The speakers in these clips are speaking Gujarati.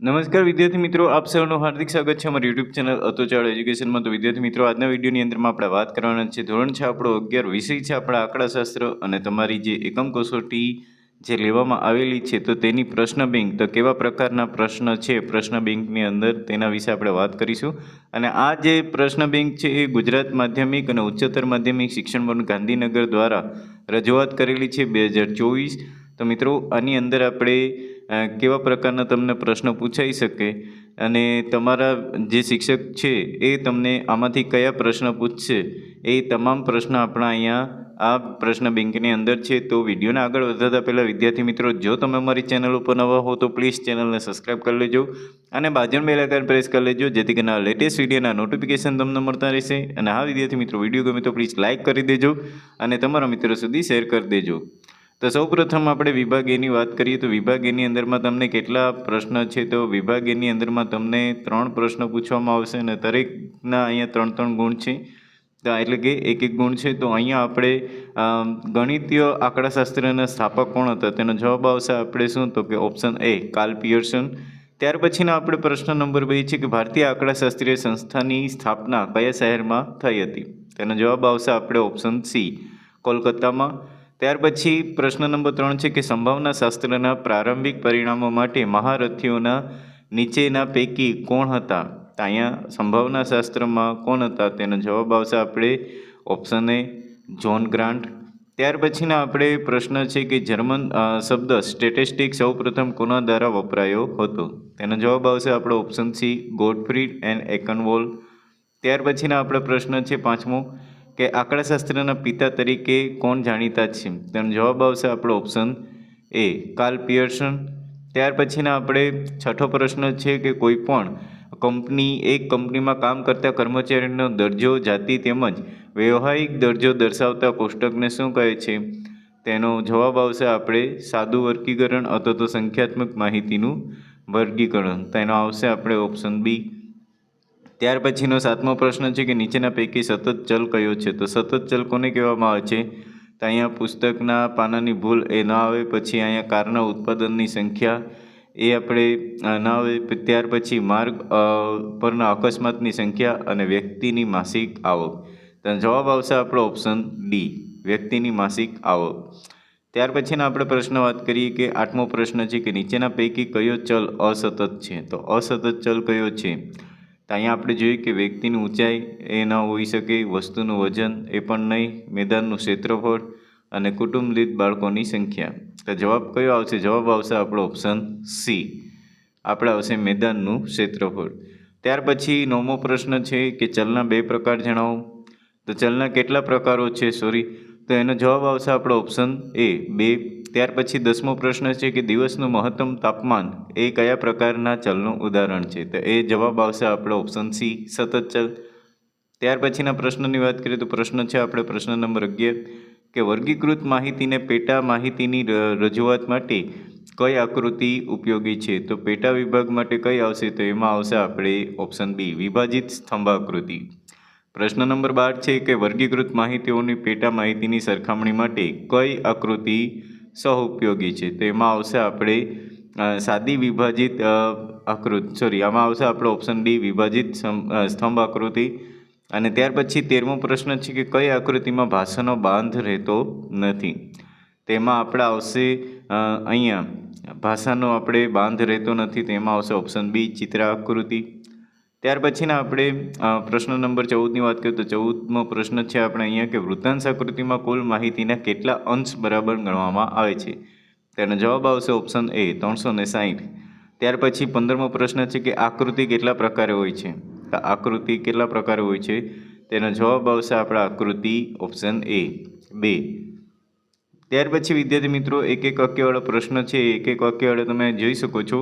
નમસ્કાર વિદ્યાર્થી મિત્રો, આપ સૌનું હાર્દિક સ્વાગત છે અમારી યુટ્યુબ ચેનલ અતોચાળ એજ્યુકેશનમાં. તો વિદ્યાર્થી મિત્રો, આજના વિડીયોની અંદરમાં આપણે વાત કરવાના છે. ધોરણ છે આપણો 11, વિષય છે આપણા આંકડાશાસ્ત્ર, અને તમારી જે એકમ કસોટી જે લેવામાં આવેલી છે તો તેની પ્રશ્ન બેંક, તો કેવા પ્રકારના પ્રશ્ન છે પ્રશ્ન બેંકની અંદર તેના વિશે આપણે વાત કરીશું. અને આ જે પ્રશ્ન બેંક છે એ ગુજરાત માધ્યમિક અને ઉચ્ચતર માધ્યમિક શિક્ષણ બોર્ડ ગાંધીનગર દ્વારા રજૂઆત કરેલી છે 2024. તો મિત્રો, આની અંદર આપણે કેવા પ્રકારના તમને પ્રશ્નો પૂછાઈ શકે અને તમારા જે શિક્ષક છે એ તમને આમાંથી કયા પ્રશ્ન પૂછશે એ તમામ પ્રશ્ન આપણા અહીંયા આ પ્રશ્ન બેંકની અંદર છે. તો વિડીયોને આગળ વધારતા પહેલાં વિદ્યાર્થી મિત્રો, જો તમે અમારી ચેનલ ઉપર નવા હો તો પ્લીઝ ચેનલને સબસ્ક્રાઈબ કરી લેજો અને બાજુનું બેલ આઇકન પ્રેસ કરી લેજો, જેથી કરીને લેટેસ્ટ વિડીયોના નોટિફિકેશન તમને મળતા રહેશે. અને હા વિદ્યાર્થી મિત્રો, વિડીયો ગમે તો પ્લીઝ લાઇક કરી દેજો અને તમારા મિત્રો સુધી શેર કરી દેજો. તો સૌપ્રથમ આપણે વિભાગ એની વાત કરીએ તો વિભાગ એની અંદરમાં તમને કેટલા પ્રશ્ન છે, તો વિભાગ એની અંદરમાં તમને 3 પ્રશ્ન પૂછવામાં આવશે અને દરેકના અહીંયા 3 ગુણ છે, તો એટલે કે એક ગુણ છે. તો અહીંયા આપણે ગણિતીય આંકડાશાસ્ત્રના સ્થાપક કોણ હતા તેનો જવાબ આવશે આપણે શું, તો કે ઓપ્શન એ કાર્લ પિયર્સન. ત્યાર પછીનો આપણે પ્રશ્ન નંબર 2 છે કે ભારતીય આંકડાશાસ્ત્રીય સંસ્થાની સ્થાપના કયા શહેરમાં થઈ હતી, તેનો જવાબ આવશે આપણે ઓપ્શન સી, કોલકાતામાં. ત્યાર પછી પ્રશ્ન નંબર 3 છે કે સંભાવના શાસ્ત્રના પ્રારંભિક પરિણામો માટે મહારથીઓના નીચેના પૈકી કોણ હતા, તો અહીંયા સંભાવના શાસ્ત્રમાં કોણ હતા તેનો જવાબ આવશે આપણે ઓપ્શન એ, જ્હોન ગ્રાન્ટ. ત્યાર પછીના આપણે પ્રશ્ન છે કે જર્મન શબ્દ સ્ટેટિસ્ટિક સૌપ્રથમ કોના દ્વારા વપરાયો હતો, તેનો જવાબ આવશે આપણો ઓપ્શન સી, ગોટફ્રીડ એન્ડ એકનવોલ. ત્યાર પછીના આપણે પ્રશ્ન છે 5મો કે આંકડાશાસ્ત્રના પિતા તરીકે કોણ જાણીતા છે, તેનો જવાબ આવશે આપણો ઓપ્શન એ, કાર્લ પિયર્સન. ત્યાર પછીના આપણે 6થો પ્રશ્ન છે કે કોઈ પણ એક કંપનીમાં કામ કરતા કર્મચારીનો દરજ્જો, જાતિ તેમજ વ્યવહારિક દરજ્જો દર્શાવતા કોષ્ટકને શું કહે છે, તેનો જવાબ આવશે આપણે સાદું વર્ગીકરણ અથવા તો સંખ્યાત્મક માહિતીનું વર્ગીકરણ, તેનો આવશે આપણે ઓપ્શન બી. ત્યાર પછીનો 7મો પ્રશ્ન છે કે નીચેના પૈકી સતત ચલ કયો છે, તો સતત ચલ કોને કહેવામાં આવે છે, તો અહીંયા પુસ્તકના પાનાની ભૂલ એ ન આવે, પછી અહીંયા કારના ઉત્પાદનની સંખ્યા એ આપણે ના આવે, ત્યાર પછી માર્ગ પરના અકસ્માતની સંખ્યા અને વ્યક્તિની માસિક આવક, તો જવાબ આવશે આપણો ઓપ્શન ડી, વ્યક્તિની માસિક આવક. ત્યાર પછીના આપણે પ્રશ્ન વાત કરીએ કે 8મો પ્રશ્ન છે કે નીચેના પૈકી કયો ચલ અસતત છે, તો અસતત ચલ કયો છે, તો અહીંયા આપણે જોઈએ કે વ્યક્તિની ઊંચાઈ એ ન હોઈ શકે, વસ્તુનું વજન એ પણ નહીં, મેદાનનું ક્ષેત્રફળ અને કુટુંબ દીઠ બાળકોની સંખ્યા, તો જવાબ કયો આવશે, જવાબ આવશે આપણો ઓપ્શન સી, આપણે આવશે મેદાનનું ક્ષેત્રફળ. ત્યાર પછી 9મો પ્રશ્ન છે કે ચલના 2 પ્રકાર જણાવો, તો ચલના કેટલા પ્રકારો છે, તો એનો જવાબ આવશે આપણો ઓપ્શન એ, 2. ત્યાર પછી 10મો પ્રશ્ન છે કે દિવસનું મહત્તમ તાપમાન એ કયા પ્રકારના ચલનું ઉદાહરણ છે, તો એ જવાબ આવશે આપણો ઓપ્શન સી, સતત ચલ. ત્યાર પછીના પ્રશ્નની વાત કરીએ તો પ્રશ્ન છે આપણે પ્રશ્ન નંબર 11 કે વર્ગીકૃત માહિતીને પેટા માહિતીની રજૂઆત માટે કઈ આકૃતિ ઉપયોગી છે, તો પેટા વિભાગ માટે કઈ આવશે, તો એમાં આવશે આપણે ઓપ્શન બી, વિભાજિત સ્તંભાકૃતિ. પ્રશ્ન નંબર 12 છે કે વર્ગીકૃત માહિતીઓની પેટા માહિતીની સરખામણી માટે કઈ આકૃતિ સહઉપયોગી છે, તો એમાં આવશે આપણે સાદી વિભાજિત આમાં આવશે આપણો ઓપ્શન ડી, વિભાજિત સ્તંભ આકૃતિ. અને ત્યાર પછી 13મો પ્રશ્ન છે કે કઈ આકૃતિમાં ભાષાનો બાંધ રહેતો નથી, તેમાં આપણે આવશે અહીંયા ભાષાનો આપણે બાંધ રહેતો નથી, તેમાં આવશે ઓપ્શન બી, ચિત્ર આકૃતિ. ત્યાર પછીના આપણે પ્રશ્ન નંબર 14ની વાત કરીએ તો 14મો પ્રશ્ન છે આપણે અહીંયા કે વૃત્તાંશ આકૃતિમાં કુલ માહિતીના કેટલા અંશ બરાબર ગણવામાં આવે છે, તેનો જવાબ આવશે ઓપ્શન એ, 360. ત્યાર પછી 15મો પ્રશ્ન છે કે આકૃતિ કેટલા પ્રકારે હોય છે, તો આકૃતિ કેટલા પ્રકારે હોય છે, તેનો જવાબ આવશે આપણા આકૃતિ ઓપ્શન એ, 2. ત્યાર પછી વિદ્યાર્થી મિત્રો એક વાક્યવાળો પ્રશ્ન છે, એક વાક્યવાળો તમે જોઈ શકો છો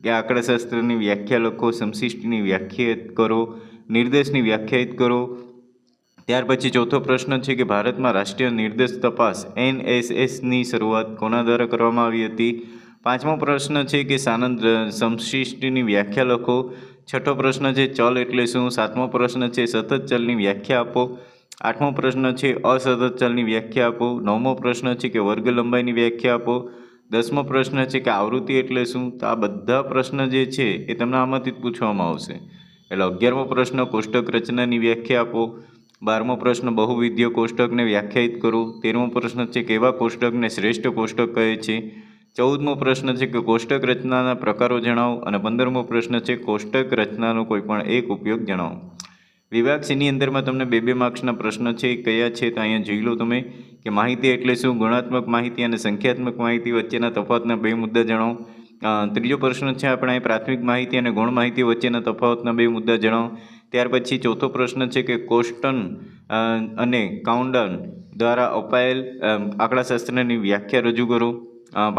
કે આંકડાશાસ્ત્રની વ્યાખ્યા લખો, સમશિષ્ટની વ્યાખ્યાયિત કરો, નિર્દેશની વ્યાખ્યાયિત કરો. ત્યાર પછી 4થો પ્રશ્ન છે કે ભારતમાં રાષ્ટ્રીય નિર્દેશ તપાસ NSSની શરૂઆત કોના દ્વારા કરવામાં આવી હતી. 5મો પ્રશ્ન છે કે સાનંદ સમશિષ્ટની વ્યાખ્યા લખો. 6થો પ્રશ્ન છે ચલ એટલે શું. 7મો પ્રશ્ન છે સતત ચલની વ્યાખ્યા આપો. 8મો પ્રશ્ન છે અસતત ચલની વ્યાખ્યા આપો. 9મો પ્રશ્ન છે કે વર્ગ લંબાઈની વ્યાખ્યા આપો. 10મો પ્રશ્ન છે કે આવૃત્તિ એટલે શું? તો આ બધા પ્રશ્ન જે છે એ તમને આમાંથી જ પૂછવામાં આવશે. એટલે 11મો પ્રશ્ન કોષ્ટક રચનાની વ્યાખ્યા આપો. 12મો પ્રશ્ન બહુવિધીય કોષ્ટકને વ્યાખ્યાયિત કરો. 13મો પ્રશ્ન છે કેવા કોષ્ટકને શ્રેષ્ઠ કોષ્ટક કહે છે. 14મો પ્રશ્ન છે કે કોષ્ટક રચનાના પ્રકારો જણાવો. અને 15મો પ્રશ્ન છે કોષ્ટક રચનાનો કોઈ પણ એક ઉપયોગ જણાવો. વિભાગ સીની અંદરમાં તમને 2 માર્ક્સના પ્રશ્ન છે એ કયા છે તો અહીંયા જોઈ લો તમે કે માહિતી એટલે શું, ગુણાત્મક માહિતી અને સંખ્યાત્મક માહિતી વચ્ચેના તફાવતના 2 મુદ્દા જણાવો. ત્રીજો પ્રશ્ન છે આપણે અહીં પ્રાથમિક માહિતી અને ગૌણ માહિતી વચ્ચેના તફાવતના 2 મુદ્દા જણાવો. ત્યાર પછી ચોથો પ્રશ્ન છે કે કોષ્ટન અને કાઉન્ટડાઉન દ્વારા અપાયેલ આંકડાશાસ્ત્રની વ્યાખ્યા રજૂ કરો.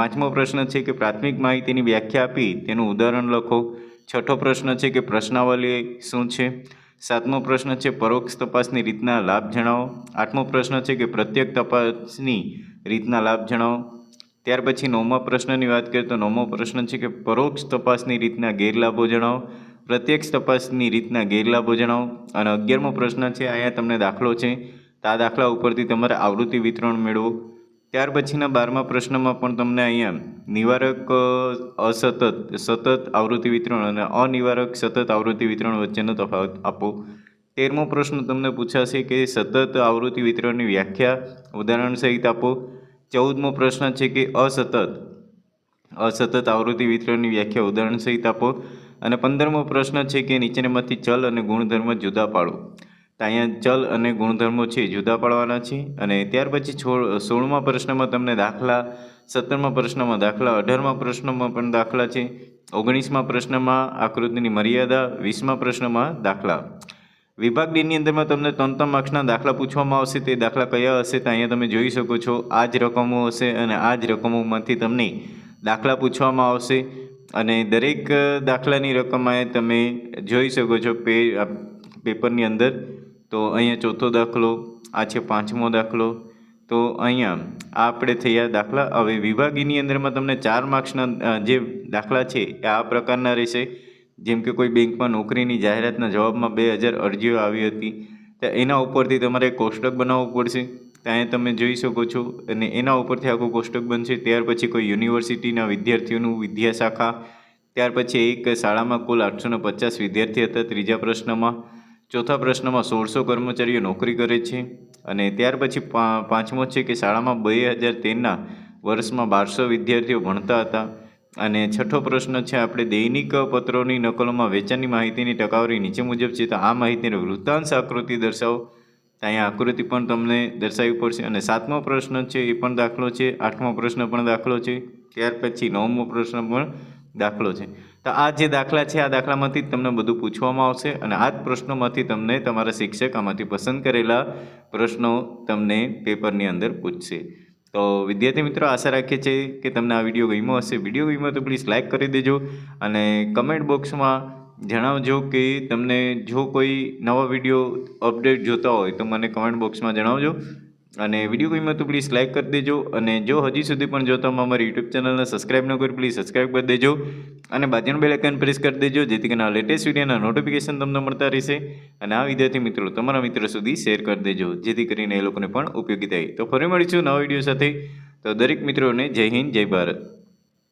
5મો પ્રશ્ન છે કે પ્રાથમિક માહિતીની વ્યાખ્યા આપી તેનું ઉદાહરણ લખો. 6થો પ્રશ્ન છે કે પ્રશ્નાવલી શું છે. 7મો પ્રશ્ન છે પરોક્ષ તપાસની રીતના લાભ જણાવો. 8મો પ્રશ્ન છે કે પ્રત્યક્ષ તપાસની રીતના લાભ જણાવો. ત્યાર પછી 9મા પ્રશ્નની વાત કરીએ તો 9મો પ્રશ્ન છે કે પરોક્ષ તપાસની રીતના ગેરલાભો જણાવો. પ્રત્યક્ષ તપાસની રીતના ગેરલાભો જણાવો. અને 11મો પ્રશ્ન છે અહીંયા તમને દાખલો છે તો આ દાખલા ઉપરથી તમારે આવૃત્તિ વિતરણ મેળવો. ત્યાર પછીના 12મા પ્રશ્નમાં પણ તમને અહીંયા નિવારક સતત આવૃત્તિ વિતરણ અને અનિવારક સતત આવૃત્તિ વિતરણ વચ્ચેનો તફાવત આપો. 13મો પ્રશ્ન તમને પૂછાશે કે સતત આવૃત્તિ વિતરણની વ્યાખ્યા ઉદાહરણ સહિત આપો. 14મો પ્રશ્ન છે કે અસતત આવૃત્તિ વિતરણની વ્યાખ્યા ઉદાહરણ સહિત આપો. અને 15મો પ્રશ્ન છે કે નીચેનામાંથી ચલ અને ગુણધર્મ જુદા પાડો. તો અહીંયા ચલ અને ગુણધર્મો છે જુદા પાડવાના છે. અને ત્યાર પછી 16મા પ્રશ્નમાં તમને દાખલા, 17મા પ્રશ્નમાં દાખલા, 18મા પ્રશ્નમાં પણ દાખલા છે, 19મા પ્રશ્નમાં આકૃતિની મર્યાદા, 20મા પ્રશ્નમાં દાખલા. વિભાગ ડીની અંદરમાં તમને 3 માર્ક્સના દાખલા પૂછવામાં આવશે. તે દાખલા કયા હશે તો અહીંયા તમે જોઈ શકો છો. આ જ રકમો હશે અને આ જ રકમોમાંથી તમને દાખલા પૂછવામાં આવશે. અને દરેક દાખલાની રકમ અહીંયા તમે જોઈ શકો છો પેપરની અંદર. તો અહીંયા ચોથો દાખલો, આ છે 5મો દાખલો. તો અહીંયા આ આપણે થયા દાખલા. હવે વિભાગીની અંદરમાં તમને 4 માર્ક્સના જે દાખલા છે એ આ પ્રકારના રહેશે. જેમ કે કોઈ બેંકમાં નોકરીની જાહેરાતના જવાબમાં 2000 અરજીઓ આવી હતી તો એના ઉપરથી તમારે કોષ્ટક બનાવવું પડશે. ત્યાં તમે જોઈ શકો છો. અને એના ઉપરથી આખું કોષ્ટક બનશે. ત્યાર પછી કોઈ યુનિવર્સિટીના વિદ્યાર્થીઓનું વિદ્યાશાખા. ત્યાર પછી એક શાળામાં કુલ 850 વિદ્યાર્થી હતા ત્રીજા પ્રશ્નમાં. ચોથા પ્રશ્નમાં 1600 કર્મચારીઓ નોકરી કરે છે. અને ત્યાર પછી 5મો છે કે શાળામાં 2013ના વર્ષમાં 1200 વિદ્યાર્થીઓ ભણતા હતા. અને 6થો પ્રશ્ન છે આપણે દૈનિક પત્રોની નકલોમાં વેચાણની માહિતીની ટકાવારી નીચે મુજબ છે તો આ માહિતીને વૃત્તાંશ આકૃતિ દર્શાવો. અહીંયા આકૃતિ પણ તમને દર્શાવવી પડશે. અને 7મો પ્રશ્ન છે એ પણ દાખલો છે. 8મો પ્રશ્ન પણ દાખલો છે. ત્યાર પછી 9મો પ્રશ્ન પણ દાખલો છે. તો આ જે દાખલા છે આ દાખલામાંથી જ તમને બધું પૂછવામાં આવશે. અને આ જ પ્રશ્નોમાંથી તમને તમારા શિક્ષક આમાંથી પસંદ કરેલા પ્રશ્નો તમને પેપરની અંદર પૂછશે. તો વિદ્યાર્થી મિત્રો, આશા રાખીએ છીએ કે તમને આ વિડીયો ગમ્યો હશે. વિડીયો ગમ્યો તો પ્લીઝ લાઇક કરી દેજો. અને કમેન્ટ બોક્સમાં જણાવજો કે તમને જો કોઈ નવા વિડીયો અપડેટ જોતા હોય તો મને કમેન્ટ બોક્સમાં જણાવજો. અને વિડીયો ગમ્યો તો પ્લીઝ લાઇક કરી દેજો. અને જો હજી સુધી પણ જો તમે અમારી યુટ્યુબ ચેનલને સબસ્ક્રાઈબ ન કરી પ્લીઝ સબસ્ક્રાઈબ કરી દેજો. અને બાજુનું બેલ આઇકન પ્રેસ કરી દેજો જેથી કરીને આ લેટેસ્ટ વિડીયોના નોટિફિકેશન તમને મળતા રહેશે. અને આ વિદ્યાર્થી મિત્રો તમારા મિત્રો સુધી શેર કરી દેજો જેથી કરીને એ લોકોને પણ ઉપયોગી થાય. તો ફરી મળીશું નવા વિડીયો સાથે. તો દરેક મિત્રોને જય હિન્દ, જય ભારત.